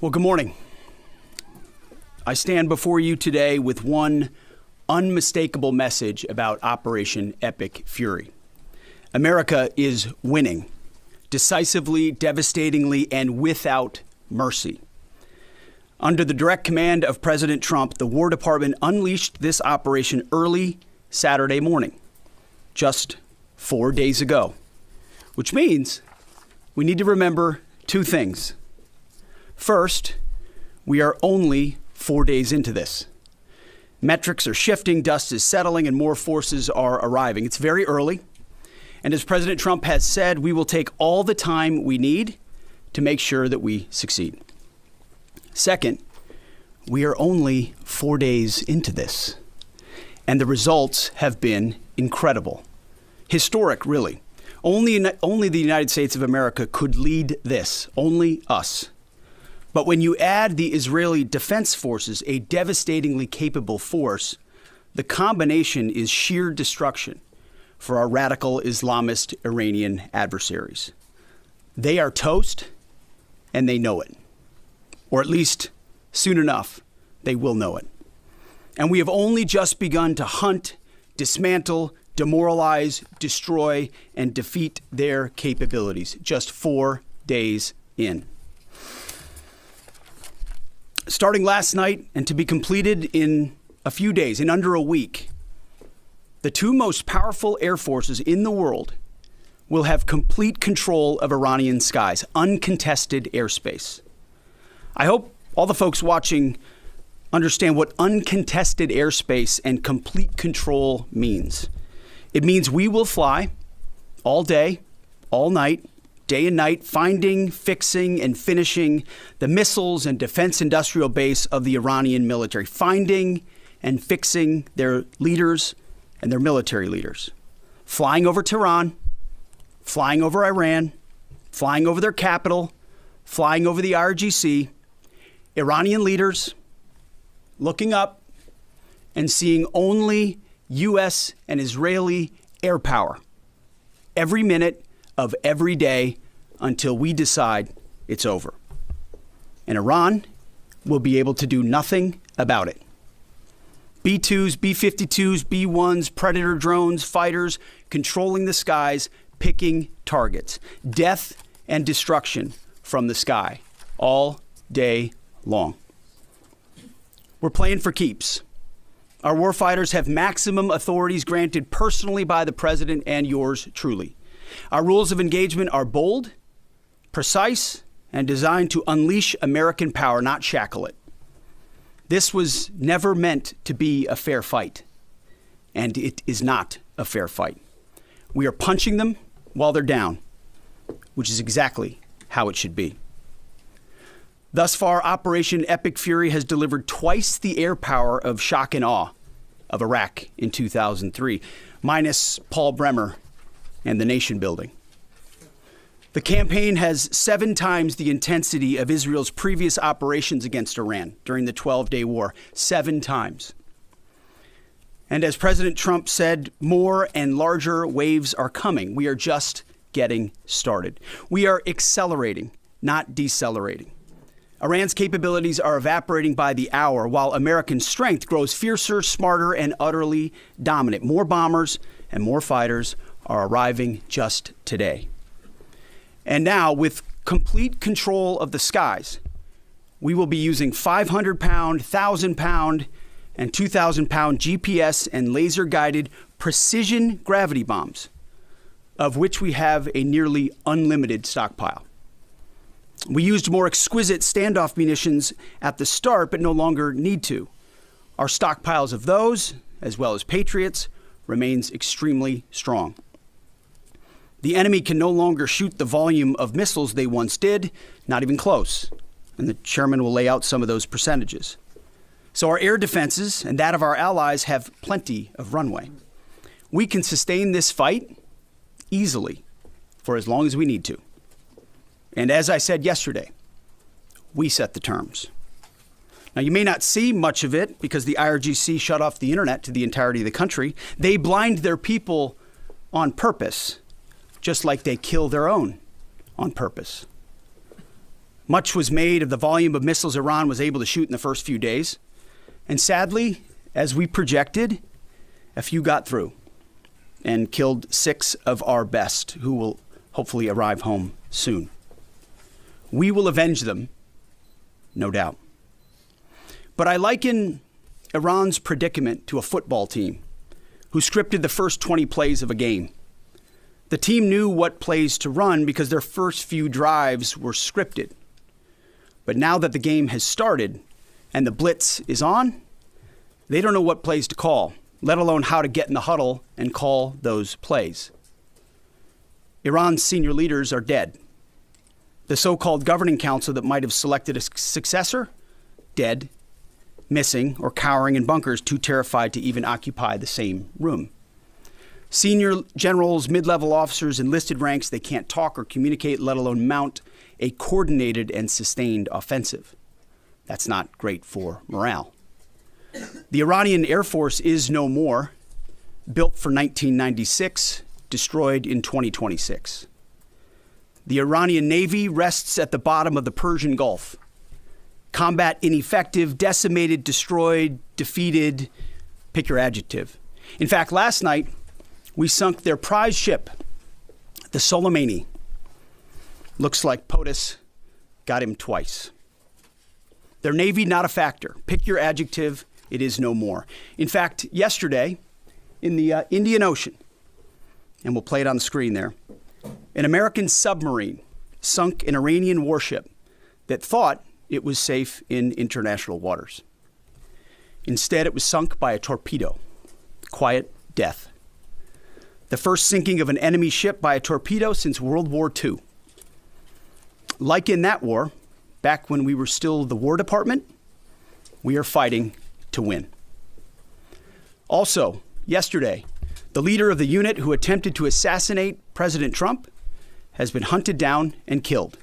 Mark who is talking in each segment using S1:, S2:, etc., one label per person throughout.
S1: Well, good morning. I stand before you today with one unmistakable message about Operation Epic Fury. America is winning, decisively, devastatingly, and without mercy. Under the direct command of President Trump, the War Department unleashed this operation early Saturday morning, just 4 days ago, which means we need to remember two things. First, we are only 4 days into this. Metrics are shifting, dust is settling, and more forces are arriving. It's very early. And as President Trump has said, we will take all the time we need to make sure that we succeed. Second, we are only 4 days into this. And the results have been incredible. Historic, really. Only the United States of America could lead this. Only us. But when you add the Israeli Defense Forces, a devastatingly capable force, the combination is sheer destruction for our radical Islamist Iranian adversaries. They are toast, and they know it. Or at least, soon enough, they will know it. And we have only just begun to hunt, dismantle, demoralize, destroy, and defeat their capabilities, just 4 days in. Starting last night and to be completed in a few days, in under a week, the two most powerful air forces in the world will have complete control of Iranian skies, uncontested airspace. I hope all the folks watching understand what uncontested airspace and complete control means. It means we will fly all day, all night, day and night, finding, fixing, and finishing the missiles and defense industrial base of the Iranian military, finding and fixing their leaders and their military leaders, flying over Tehran, flying over Iran, flying over their capital, flying over the IRGC, Iranian leaders looking up and seeing only U.S. and Israeli air power every minute of every day until we decide it's over. And Iran will be able to do nothing about it. B-2s, B-52s, B-1s, Predator drones, fighters, controlling the skies, picking targets. Death and destruction from the sky all day long. We're playing for keeps. Our warfighters have maximum authorities granted personally by the president and yours truly. Our rules of engagement are bold, precise, and designed to unleash American power, not shackle it. This was never meant to be a fair fight, and it is not a fair fight. We are punching them while they're down, which is exactly how it should be. Thus far, Operation Epic Fury has delivered twice the air power of shock and awe of Iraq in 2003, minus Paul Bremer and the nation building. The campaign has 7 times the intensity of Israel's previous operations against Iran during the 12-day war, 7 times. And as President Trump said, more and larger waves are coming. We are just getting started. We are accelerating, not decelerating. Iran's capabilities are evaporating by the hour, while American strength grows fiercer, smarter, and utterly dominant. More bombers and more fighters are arriving just today. And now, with complete control of the skies, we will be using 500-pound, 1,000-pound, and 2,000-pound GPS and laser-guided precision gravity bombs, of which we have a nearly unlimited stockpile. We used more exquisite standoff munitions at the start, but no longer need to. Our stockpiles of those, as well as Patriots, remains extremely strong. The enemy can no longer shoot the volume of missiles they once did, not even close. And the chairman will lay out some of those percentages. So our air defenses and that of our allies have plenty of runway. We can sustain this fight easily for as long as we need to. And as I said yesterday, we set the terms. Now, you may not see much of it because the IRGC shut off the internet to the entirety of the country. They blind their people on purpose, just like they kill their own on purpose. Much was made of the volume of missiles Iran was able to shoot in the first few days. And sadly, as we projected, a few got through and killed 6 of our best, who will hopefully arrive home soon. We will avenge them, no doubt. But I liken Iran's predicament to a football team who scripted the first 20 plays of a game. The team knew what plays to run because their first few drives were scripted. But now that the game has started and the blitz is on, they don't know what plays to call, let alone how to get in the huddle and call those plays. Iran's senior leaders are dead. The so-called governing council that might have selected a successor, dead, missing, or cowering in bunkers, too terrified to even occupy the same room. Senior generals, mid-level officers, enlisted ranks, they can't talk or communicate, let alone mount a coordinated and sustained offensive. That's not great for morale. The Iranian Air Force is no more, built for 1996, destroyed in 2026. The Iranian Navy rests at the bottom of the Persian Gulf. Combat ineffective, decimated, destroyed, defeated, pick your adjective. In fact, last night, we sunk their prize ship, the Soleimani. Looks like POTUS got him twice. Their Navy, not a factor. Pick your adjective, it is no more. In fact, yesterday, in the Indian Ocean, and we'll play it on the screen there, an American submarine sunk an Iranian warship that thought it was safe in international waters. Instead, it was sunk by a torpedo. Quiet death. The first sinking of an enemy ship by a torpedo since World War II. Like in that war, back when we were still the War Department, we are fighting to win. Also, yesterday, the leader of the unit who attempted to assassinate President Trump has been hunted down and killed.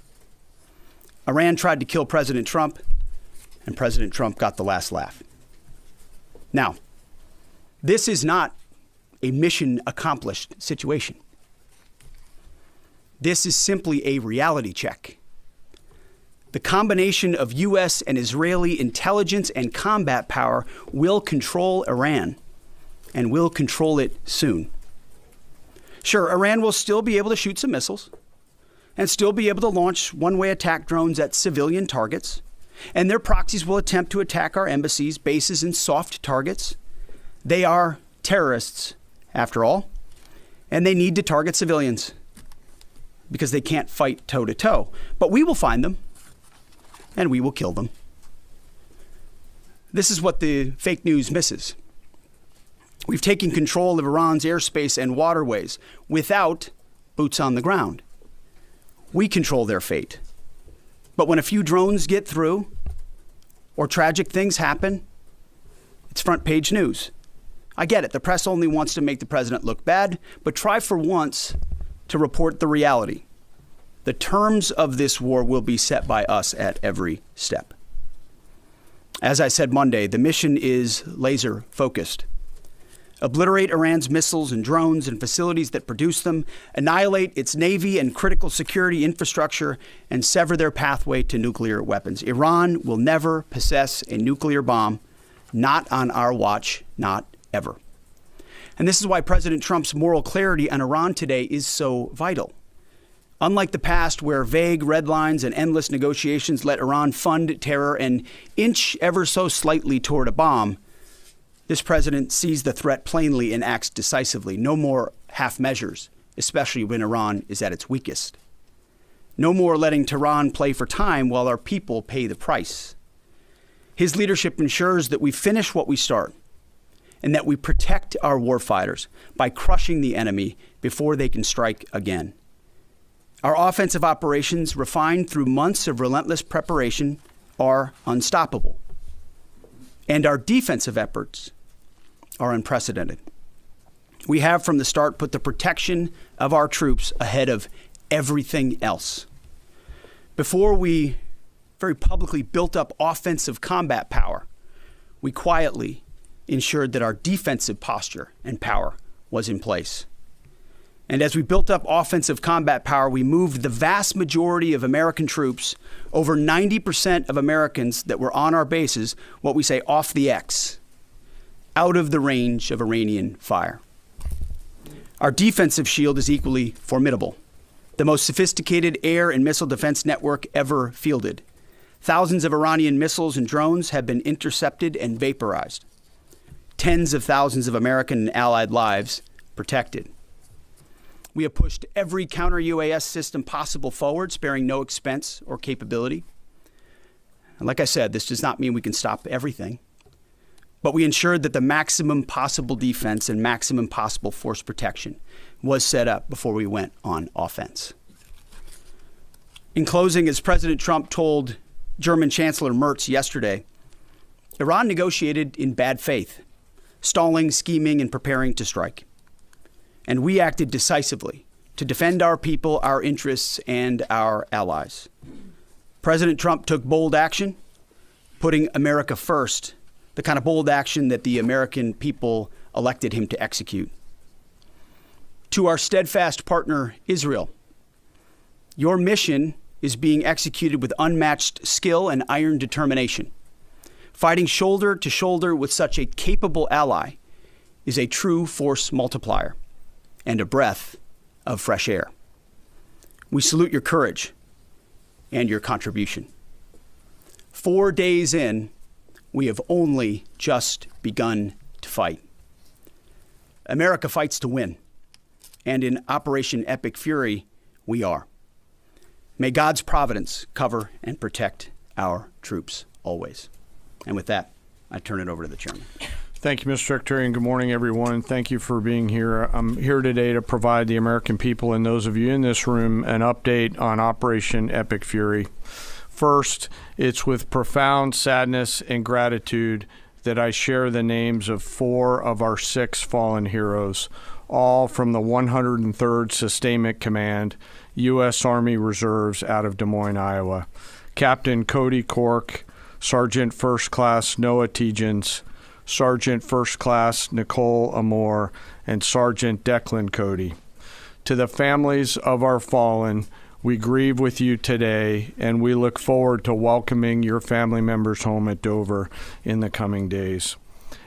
S1: Iran tried to kill President Trump, and President Trump got the last laugh. Now, this is not a mission accomplished situation. This is simply a reality check. The combination of U.S. and Israeli intelligence and combat power will control Iran, and will control it soon. Sure, Iran will still be able to shoot some missiles and still be able to launch one-way attack drones at civilian targets, and their proxies will attempt to attack our embassies, bases, and soft targets. They are terrorists, after all, and they need to target civilians because they can't fight toe-to-toe. But we will find them, and we will kill them. This is what the fake news misses. We've taken control of Iran's airspace and waterways without boots on the ground. We control their fate. But when a few drones get through or tragic things happen, it's front page news. I get it. The press only wants to make the president look bad, but try for once to report the reality. The terms of this war will be set by us at every step. As I said Monday, the mission is laser focused. Obliterate Iran's missiles and drones and facilities that produce them, annihilate its navy and critical security infrastructure, and sever their pathway to nuclear weapons. Iran will never possess a nuclear bomb, not on our watch, not ever. And this is why President Trump's moral clarity on Iran today is so vital. Unlike the past, where vague red lines and endless negotiations let Iran fund terror and inch ever so slightly toward a bomb, this president sees the threat plainly and acts decisively. No more half measures, especially when Iran is at its weakest. No more letting Tehran play for time while our people pay the price. His leadership ensures that we finish what we start and that we protect our warfighters by crushing the enemy before they can strike again. Our offensive operations, refined through months of relentless preparation, are unstoppable. And our defensive efforts are unprecedented. We have from the start put the protection of our troops ahead of everything else. Before we very publicly built up offensive combat power, we quietly ensured that our defensive posture and power was in place. And as we built up offensive combat power, we moved the vast majority of American troops, over 90% of Americans that were on our bases, what we say off the X, out of the range of Iranian fire. Our defensive shield is equally formidable, the most sophisticated air and missile defense network ever fielded. Thousands of Iranian missiles and drones have been intercepted and vaporized. Tens of thousands of American and allied lives protected. We have pushed every counter-UAS system possible forward, sparing no expense or capability. And like I said, this does not mean we can stop everything, but we ensured that the maximum possible defense and maximum possible force protection was set up before we went on offense. In closing, as President Trump told German Chancellor Merz yesterday, Iran negotiated in bad faith, stalling, scheming, and preparing to strike. And we acted decisively to defend our people, our interests, and our allies. President Trump took bold action, putting America first, the kind of bold action that the American people elected him to execute. To our steadfast partner, Israel, your mission is being executed with unmatched skill and iron determination. Fighting shoulder to shoulder with such a capable ally is a true force multiplier and a breath of fresh air. We salute your courage and your contribution. 4 days in, we have only just begun to fight. America fights to win, and in Operation Epic Fury, we are. May God's providence cover and protect our troops always. And with that, I turn it over to the chairman.
S2: Thank you, Mr. Secretary, and good morning, everyone. Thank you for being here. I'm here today to provide the American people and those of you in this room an update on Operation Epic Fury. First, it's with profound sadness and gratitude that I share the names of 4 of our 6 fallen heroes, all from the 103rd Sustainment Command, U.S. Army Reserves out of Des Moines, Iowa. Captain Cody Cork, Sergeant First Class Noah Tegens, Sergeant First Class Nicole Amore, and Sergeant Declan Cody. To the families of our fallen, we grieve with you today, and we look forward to welcoming your family members home at Dover in the coming days.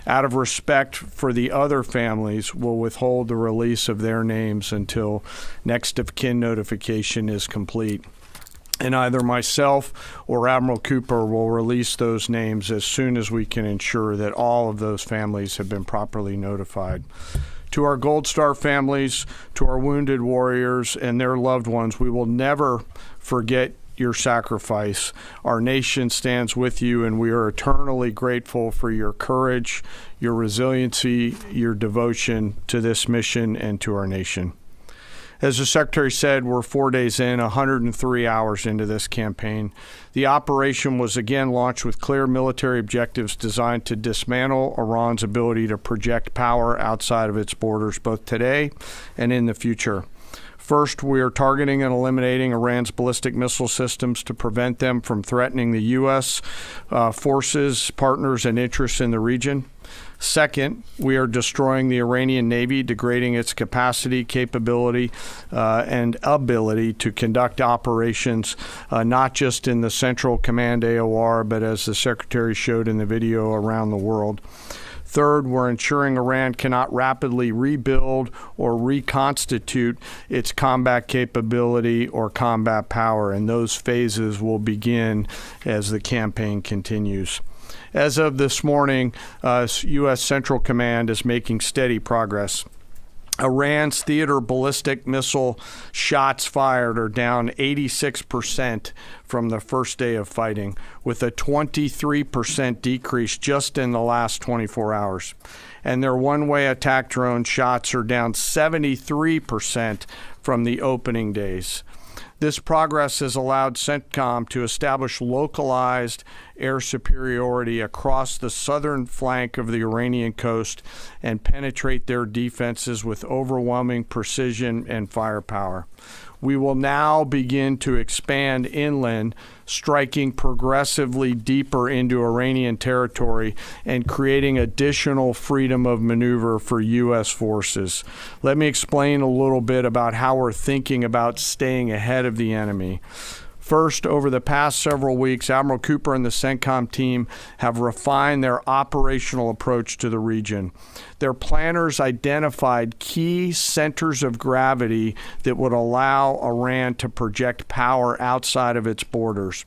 S2: Out of respect for the other families, we'll withhold the release of their names until next of kin notification is complete. And either myself or Admiral Cooper will release those names as soon as we can ensure that all of those families have been properly notified. To our Gold Star families, to our wounded warriors and their loved ones, we will never forget your sacrifice. Our nation stands with you, and we are eternally grateful for your courage, your resiliency, your devotion to this mission and to our nation. As the Secretary said, we're 4 days in, 103 hours into this campaign. The operation was again launched with clear military objectives designed to dismantle Iran's ability to project power outside of its borders, both today and in the future. First, we are targeting and eliminating Iran's ballistic missile systems to prevent them from threatening the U.S. Forces, partners, and interests in the region. Second, we are destroying the Iranian Navy, degrading its capacity, capability, and ability to conduct operations, not just in the Central Command AOR, but as the Secretary showed in the video, around the world. Third, we're ensuring Iran cannot rapidly rebuild or reconstitute its combat capability or combat power, and those phases will begin as the campaign continues. As of this morning, U.S. Central Command is making steady progress. Iran's theater ballistic missile shots fired are down 86% from the first day of fighting, with a 23% decrease just in the last 24 hours. And their one-way attack drone shots are down 73% from the opening days. This progress has allowed CENTCOM to establish localized air superiority across the southern flank of the Iranian coast and penetrate their defenses with overwhelming precision and firepower. We will now begin to expand inland, striking progressively deeper into Iranian territory and creating additional freedom of maneuver for U.S. forces. Let me explain a little bit about how we're thinking about staying ahead of the enemy. First, over the past several weeks, Admiral Cooper and the CENTCOM team have refined their operational approach to the region. Their planners identified key centers of gravity that would allow Iran to project power outside of its borders.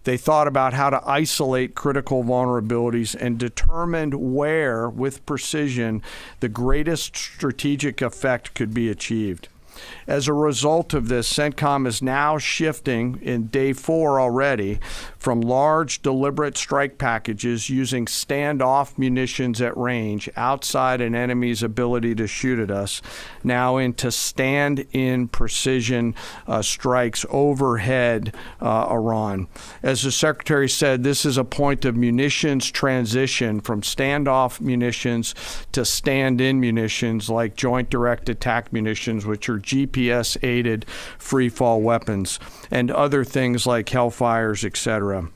S2: They thought about how to isolate critical vulnerabilities and determined where, with precision, the greatest strategic effect could be achieved. As a result of this, CENTCOM is now shifting in day 4 already from large deliberate strike packages using standoff munitions at range outside an enemy's ability to shoot at us, now into stand-in precision strikes overhead Iran. As the Secretary said, this is a point of munitions transition from standoff munitions to stand-in munitions like joint direct attack munitions, which are GPS-aided free-fall weapons, and other things like Hellfires, etc.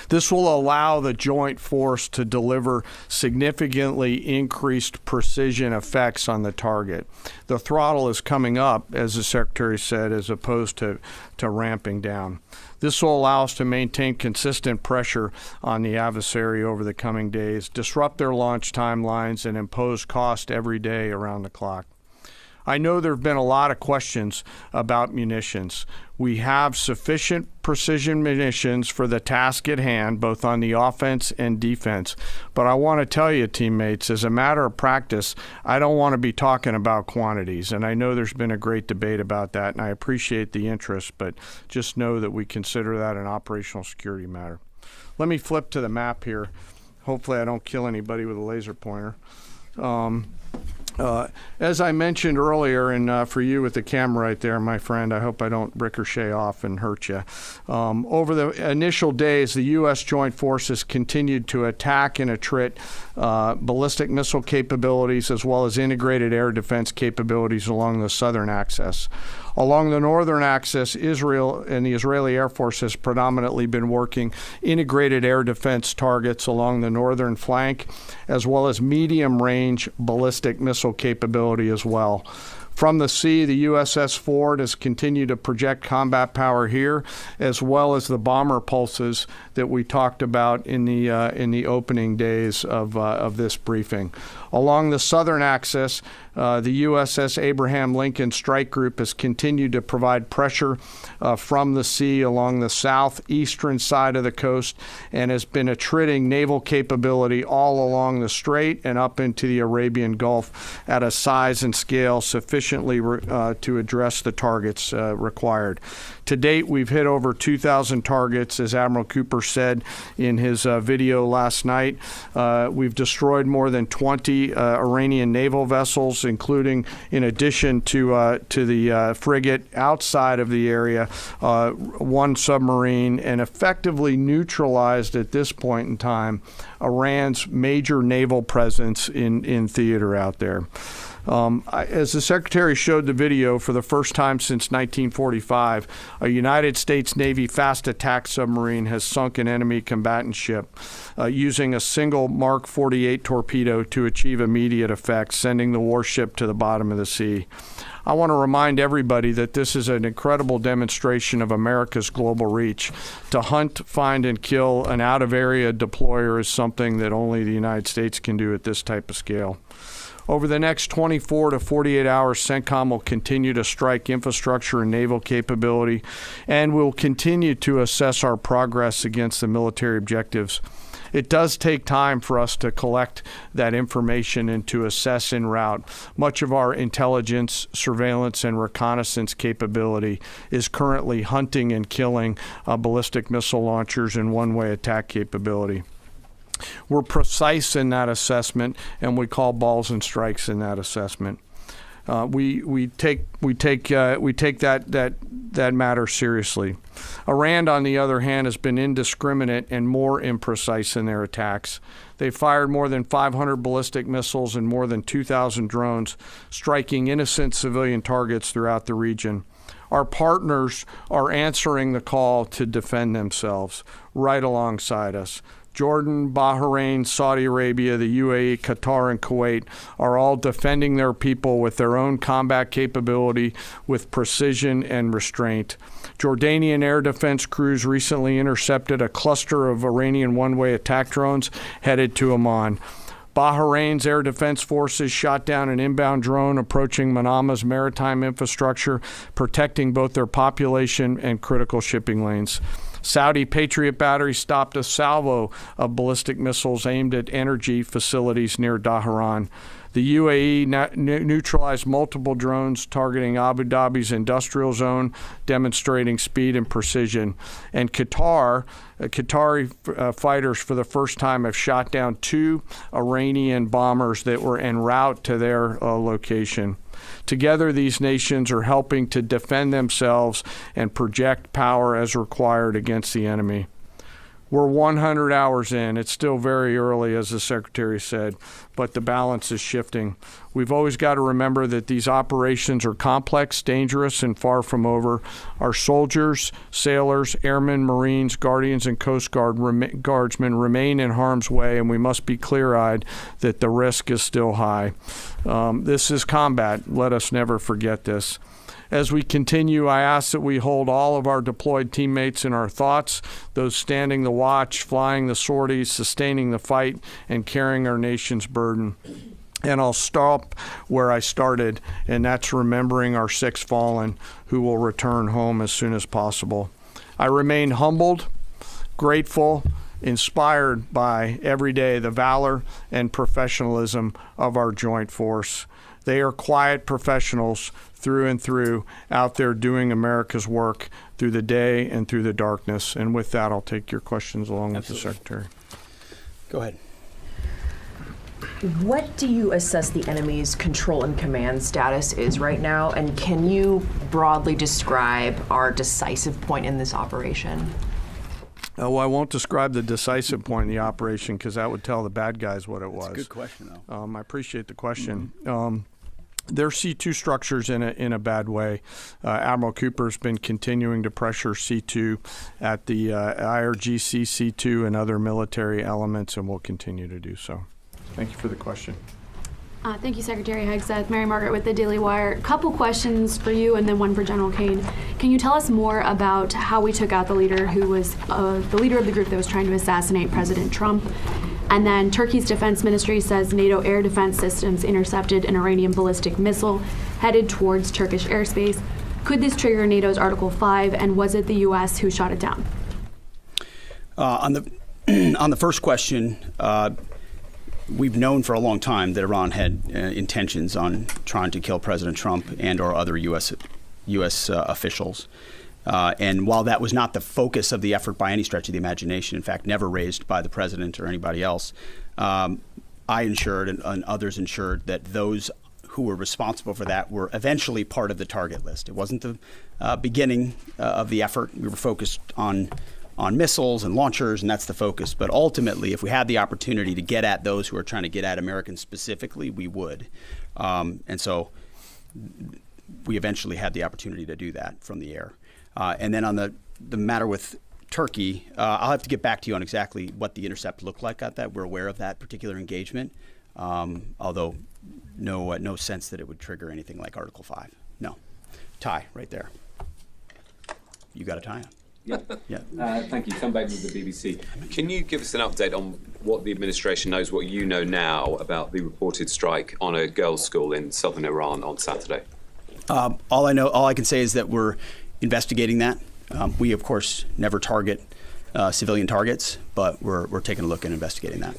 S2: This will allow the joint force to deliver significantly increased precision effects on the target. The throttle is coming up, as the Secretary said, as opposed to ramping down. This will allow us to maintain consistent pressure on the adversary over the coming days, disrupt their launch timelines, and impose cost every day around the clock. I know there have been a lot of questions about munitions. We have sufficient precision munitions for the task at hand, both on the offense and defense. But I want to tell you, teammates, as a matter of practice, I don't want to be talking about quantities. And I know there's been a great debate about that, and I appreciate the interest, but just know that we consider that an operational security matter. Let me flip to the map here. Hopefully I don't kill anybody with a laser pointer. As I mentioned earlier, and for you with the camera right there, my friend, I hope I don't ricochet off and hurt you. Over the initial days, the U.S. Joint Forces continued to attack and attrit ballistic missile capabilities as well as integrated air defense capabilities along the southern axis. Along the northern axis, Israel and the Israeli Air Force has predominantly been working integrated air defense targets along the northern flank, as well as medium-range ballistic missile capability as well. From the sea, the USS Ford has continued to project combat power here, as well as the bomber pulses that we talked about in the opening days of this briefing. Along the southern axis, the USS Abraham Lincoln Strike Group has continued to provide pressure from the sea along the southeastern side of the coast and has been attriting naval capability all along the strait and up into the Arabian Gulf at a size and scale sufficiently to address the targets required. To date, we've hit over 2,000 targets, as Admiral Cooper said in his video last night. We've destroyed more than 20 Iranian naval vessels, including, in addition to the frigate outside of the area, 1 submarine, and effectively neutralized at this point in time Iran's major naval presence in theater out there. As the Secretary showed the video, for the first time since 1945, a United States Navy fast attack submarine has sunk an enemy combatant ship using a single Mark 48 torpedo to achieve immediate effect, sending the warship to the bottom of the sea. I want to remind everybody that this is an incredible demonstration of America's global reach. To hunt, find, and kill an out-of-area deployer is something that only the United States can do at this type of scale. Over the next 24 to 48 hours, CENTCOM will continue to strike infrastructure and naval capability, and we'll continue to assess our progress against the military objectives. It does take time for us to collect that information and to assess en route. Much of our intelligence, surveillance, and reconnaissance capability is currently hunting and killing ballistic missile launchers and one-way attack capability. We're precise in that assessment, and we call balls and strikes in that assessment. We take that matter seriously. Iran, on the other hand, has been indiscriminate and more imprecise in their attacks. They fired more than 500 ballistic missiles and more than 2,000 drones, striking innocent civilian targets throughout the region. Our partners are answering the call to defend themselves right alongside us. Jordan, Bahrain, Saudi Arabia, the UAE, Qatar, and Kuwait are all defending their people with their own combat capability, with precision and restraint. Jordanian air defense crews recently intercepted a cluster of Iranian one-way attack drones headed to Amman. Bahrain's air defense forces shot down an inbound drone approaching Manama's maritime infrastructure, protecting both their population and critical shipping lanes. Saudi Patriot batteries stopped a salvo of ballistic missiles aimed at energy facilities near Dhahran. The UAE neutralized multiple drones targeting Abu Dhabi's industrial zone, demonstrating speed and precision. And Qatari fighters for the first time have shot down 2 Iranian bombers that were en route to their location. Together, these nations are helping to defend themselves and project power as required against the enemy. We're 100 hours in. It's still very early, as the Secretary said, but the balance is shifting. We've always got to remember that these operations are complex, dangerous, and far from over. Our soldiers, sailors, airmen, Marines, Guardians, and Coast Guardsmen remain in harm's way, and we must be clear-eyed that the risk is still high. This is combat. Let us never forget this. As we continue, I ask that we hold all of our deployed teammates in our thoughts, those standing the watch, flying the sorties, sustaining the fight, and carrying our nation's burden. And I'll stop where I started, and that's remembering our 6 fallen who will return home as soon as possible. I remain humbled, grateful, inspired by every day the valor and professionalism of our joint force. They are quiet professionals through and through, out there doing America's work through the day and through the darkness. And with that, I'll take your questions along
S1: Absolutely.
S2: with the Secretary.
S1: Go ahead.
S3: What do you assess the enemy's control and command status is right now? And can you broadly describe our decisive point in this operation?
S2: Well, I won't describe the decisive point in the operation because that would tell the bad guys what it was.
S1: That's a good question, though.
S2: I appreciate the question. Their C2 structures in a bad way. Admiral Cooper's been continuing to pressure C2 at the IRGC C2 and other military elements, and will continue to do so. Thank you for the question.
S4: Thank you, Secretary Hegseth. Mary Margaret with the Daily Wire. Couple questions for you and then one for General Kane. Can you tell us more about how we took out the leader who was the leader of the group that was trying to assassinate President Trump? And then Turkey's defense ministry says NATO air defense systems intercepted an Iranian ballistic missile headed towards Turkish airspace. Could this trigger NATO's Article 5, and was it the U.S. who shot it down?
S1: On the first question, we've known for a long time that Iran had intentions on trying to kill President Trump and or other U.S. Officials. And while that was not the focus of the effort by any stretch of the imagination, in fact, never raised by the president or anybody else, I ensured and others ensured that those who were responsible for that were eventually part of the target list. It wasn't the beginning of the effort. We were focused on missiles and launchers, and that's the focus. But ultimately, if we had the opportunity to get at those who are trying to get at Americans specifically, we would. And so we eventually had the opportunity to do that from the air. And then on the matter with Turkey, I'll have to get back to you on exactly what the intercept looked like at that. We're aware of that particular engagement, although no sense that it would trigger anything like Article 5. No. Tie right there. You got a tie on.
S5: Yeah. Thank you. Tom Bateman with the BBC. Can you give us an update on what the administration knows, what you know now about the reported strike on a girls' school in southern Iran on Saturday?
S1: All I can say is that we're investigating that. We, of course, never target civilian targets, but we're taking a look and investigating that.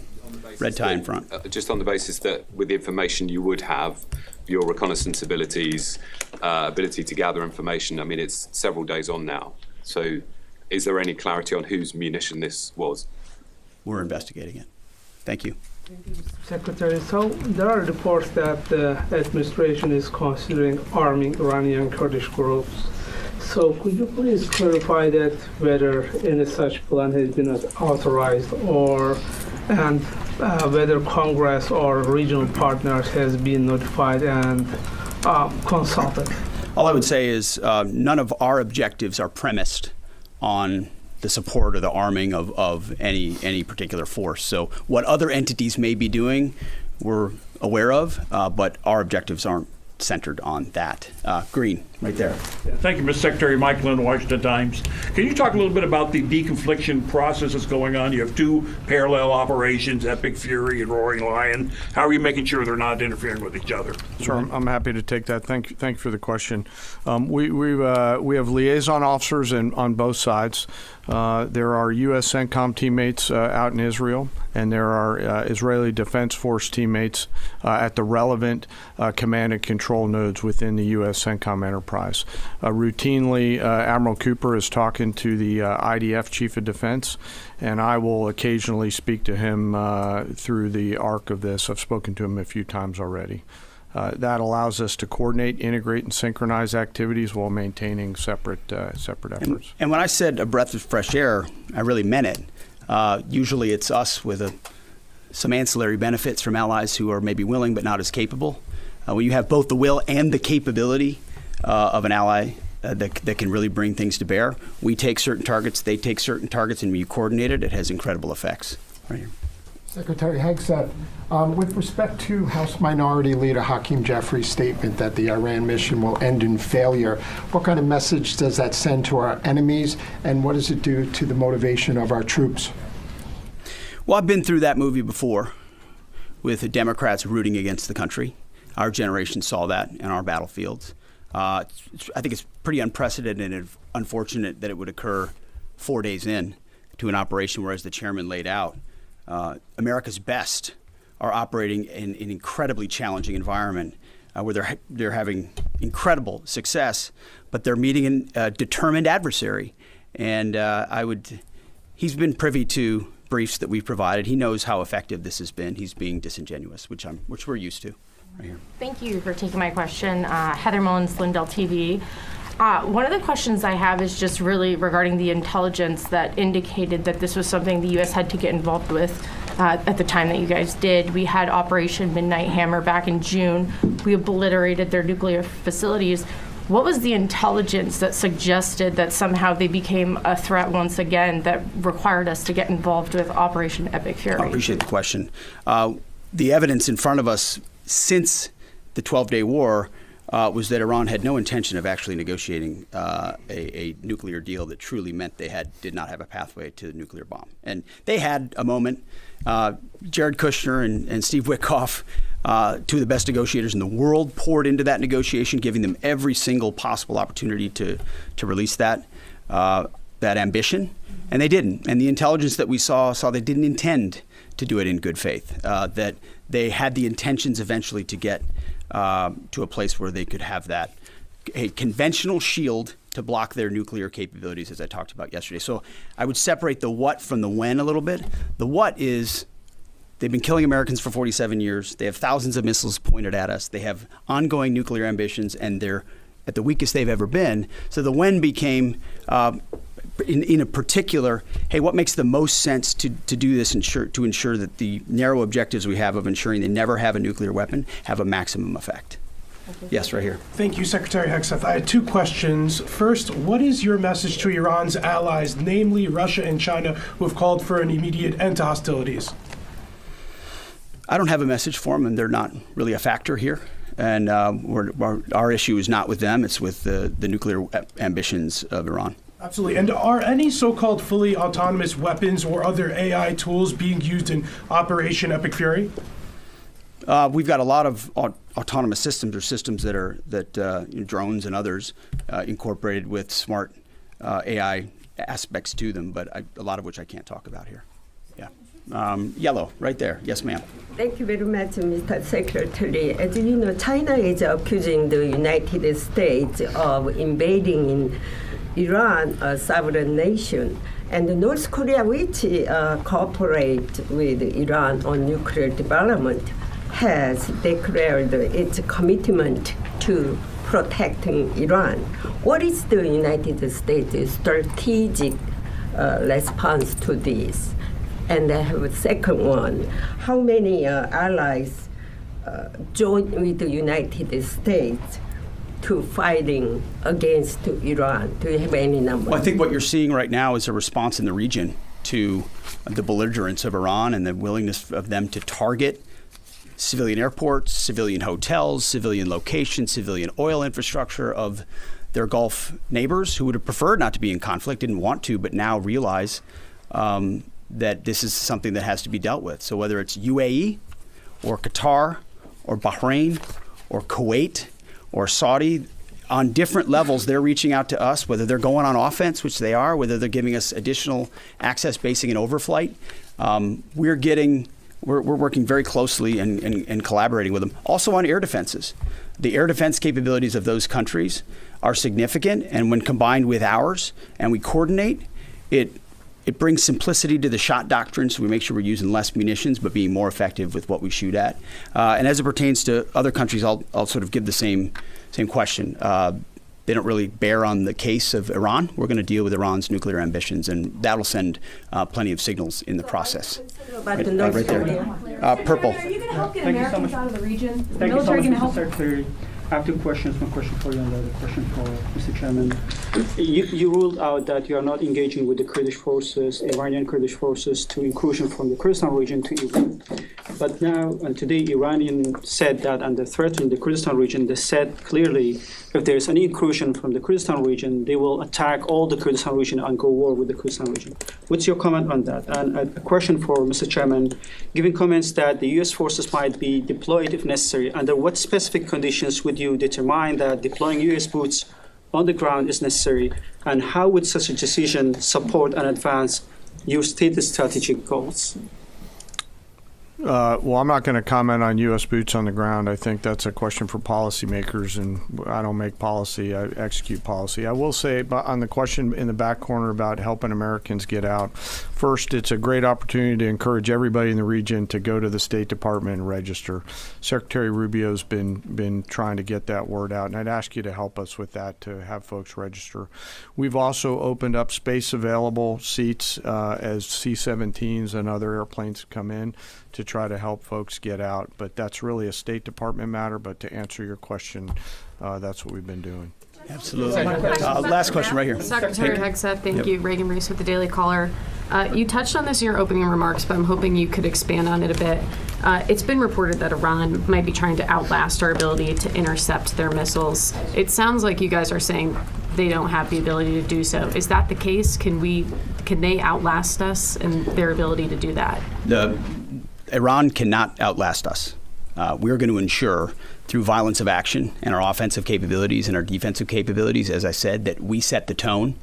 S1: Red tie in front.
S5: Just on the basis that with the information you would have, your reconnaissance abilities, ability to gather information, I mean, it's several days on now. So is there any clarity on whose munition this was?
S1: We're investigating it. Thank you.
S6: Secretary, so there are reports that the administration is considering arming Iranian Kurdish groups. So could you please clarify that whether any such plan has been authorized and whether Congress or regional partners has been notified and consulted?
S1: All I would say is none of our objectives are premised on the support or the arming of any particular force. So what other entities may be doing, we're aware of, but our objectives aren't centered on that. Green, right there.
S7: Thank you, Mr. Secretary. Mike Lynn, Washington Times. Can you talk a little bit about the deconfliction process that's going on? You have two parallel operations, Epic Fury and Roaring Lion. How are you making sure they're not interfering with each other?
S2: Sure, I'm happy to take that. Thank you for the question. We have liaison officers on both sides. There are U.S. CENTCOM teammates out in Israel, and there are Israeli Defense Force teammates at the relevant command and control nodes within the U.S. CENTCOM enterprise. Routinely, Admiral Cooper is talking to the IDF Chief of Defense, and I will occasionally speak to him through the arc of this. I've spoken to him a few times already. That allows us to coordinate, integrate, and synchronize activities while maintaining separate efforts.
S1: And when I said a breath of fresh air, I really meant it. Usually it's us with some ancillary benefits from allies who are maybe willing but not as capable. When you have both the will and the capability of an ally that can really bring things to bear, we take certain targets, they take certain targets, and when you coordinate it, it has incredible effects. Right here.
S8: Secretary Hegseth, with respect to House Minority Leader Hakeem Jeffries' statement that the Iran mission will end in failure, what kind of message does that send to our enemies, and what does it do to the motivation of our troops?
S1: Well, I've been through that movie before with the Democrats rooting against the country. Our generation saw that in our battlefields. I think it's pretty unprecedented and unfortunate that it would occur 4 days in to an operation where, as the chairman laid out, America's best are operating in an incredibly challenging environment where they're having incredible success, but they're meeting a determined adversary. And he's been privy to briefs that we've provided. He knows how effective this has been. He's being disingenuous, which we're used to. Right here.
S9: Thank you for taking my question. Heather Mullins, Lindell TV. One of the questions I have is just really regarding the intelligence that indicated that this was something the U.S. had to get involved with at the time that you guys did. We had Operation Midnight Hammer back in June. We obliterated their nuclear facilities. What was the intelligence that suggested that somehow they became a threat once again that required us to get involved with Operation Epic Fury?
S1: I appreciate the question. The evidence in front of us since the 12-day war was that Iran had no intention of actually negotiating a nuclear deal that truly meant they did not have a pathway to the nuclear bomb. And they had a moment. Jared Kushner and Steve Witkoff, two of the best negotiators in the world, poured into that negotiation, giving them every single possible opportunity to release that ambition. And they didn't. And the intelligence that we saw they didn't intend to do it in good faith, that they had the intentions eventually to get to a place where they could have a conventional shield to block their nuclear capabilities, as I talked about yesterday. So I would separate the what from the when a little bit. The what is they've been killing Americans for 47 years. They have thousands of missiles pointed at us. They have ongoing nuclear ambitions, and they're at the weakest they've ever been. So the when became in a particular, hey, what makes the most sense to do this to ensure that the narrow objectives we have of ensuring they never have a nuclear weapon have a maximum effect? Yes, right here.
S10: Thank you, Secretary Hegseth. I had two questions. First, what is your message to Iran's allies, namely Russia and China, who have called for an immediate end to hostilities?
S1: I don't have a message for them, and they're not really a factor here. And our issue is not with them. It's with the nuclear ambitions of Iran.
S10: Absolutely. And are any so-called fully autonomous weapons or other AI tools being used in Operation Epic Fury?
S1: We've got a lot of autonomous systems, or systems that drones and others incorporated with smart AI aspects to them, but a lot of which I can't talk about here. Yeah. Yellow, right there. Yes, ma'am.
S11: Thank you very much, Mr. Secretary. As you know, China is accusing the United States of invading in Iran, a sovereign nation. And North Korea, which cooperate with Iran on nuclear development, has declared its commitment to protecting Iran. What is the United States' strategic response to this? And I have a second one. How many allies join with the United States to fighting against Iran? Do you have any numbers?
S1: Well, I think what you're seeing right now is a response in the region to the belligerence of Iran and the willingness of them to target civilian airports, civilian hotels, civilian locations, civilian oil infrastructure of their Gulf neighbors who would have preferred not to be in conflict, didn't want to, but now realize that this is something that has to be dealt with. So whether it's UAE or Qatar or Bahrain or Kuwait or Saudi, on different levels, they're reaching out to us, whether they're going on offense, which they are, whether they're giving us additional access, basing, and overflight. We're working very closely and collaborating with them. Also on air defenses. The air defense capabilities of those countries are significant, and when combined with ours, and we coordinate, it brings simplicity to the shot doctrine, so we make sure we're using less munitions but being more effective with what we shoot at. And as it pertains to other countries, I'll sort of give the same question. They don't really bear on the case of Iran. We're going to deal with Iran's nuclear ambitions, and that'll send plenty of signals in the process. Right there. Purple.
S12: Are you going to help get Americans out of the region? The military going to help? Secretary, I have two questions. One question for you and the other question for Mr. Chairman. You ruled out that you are not engaging with the Kurdish forces, Iranian Kurdish forces, to incursion from the Kurdistan region to Iran. But now and today, Iranian said that under threat in the Kurdistan region, they said clearly if there is any incursion from the Kurdistan region, they will attack all the Kurdistan region and go war with the Kurdistan region. What's your comment on that? And a question for Mr. Chairman, given comments that the U.S. forces might be deployed if necessary, under what specific conditions would you determine that deploying U.S. boots on the ground is necessary, and how would such a decision support and advance your stated strategic goals?
S2: Well, I'm not going to comment on U.S. boots on the ground. I think that's a question for policymakers, and I don't make policy. I execute policy. I will say on the question in the back corner about helping Americans get out, first, it's a great opportunity to encourage everybody in the region to go to the State Department and register. Secretary Rubio's been trying to get that word out, and I'd ask you to help us with that, to have folks register. We've also opened up space available seats as C-17s and other airplanes come in to try to help folks get out. But that's really a State Department matter. But to answer your question, that's what we've been doing.
S1: Absolutely. Last question right here.
S13: Secretary Hegseth, thank you. Reagan Reese with the Daily Caller. You touched on this in your opening remarks, but I'm hoping you could expand on it a bit. It's been reported that Iran might be trying to outlast our ability to intercept their missiles. It sounds like you guys are saying they don't have the ability to do so. Is that the case? Can they outlast us in their ability to do that?
S1: Iran cannot outlast us. We're going to ensure through violence of action and our offensive capabilities and our defensive capabilities, as I said, that we set the tone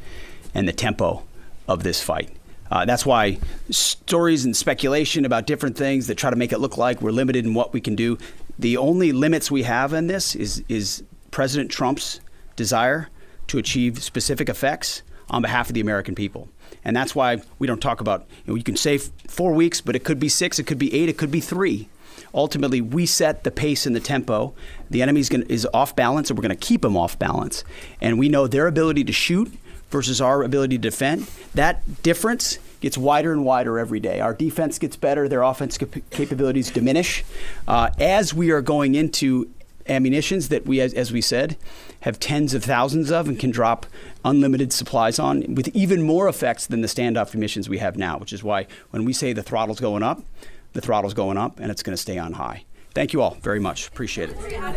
S1: and the tempo of this fight. That's why stories and speculation about different things that try to make it look like we're limited in what we can do. The only limits we have in this is President Trump's desire to achieve specific effects on behalf of the American people. And that's why we don't talk about, you can say 4 weeks, but it could be 6, it could be 8, it could be 3. Ultimately, we set the pace and the tempo. The enemy is off balance, and we're going to keep them off balance. And we know their ability to shoot versus our ability to defend. That difference gets wider and wider every day. Our defense gets better, their offensive capabilities diminish. As we are going into ammunitions that we, as we said, have tens of thousands of and can drop unlimited supplies on with even more effects than the standoff munitions we have now, which is why when we say the throttle's going up, the throttle's going up and it's going to stay on high. Thank you all very much. Appreciate it.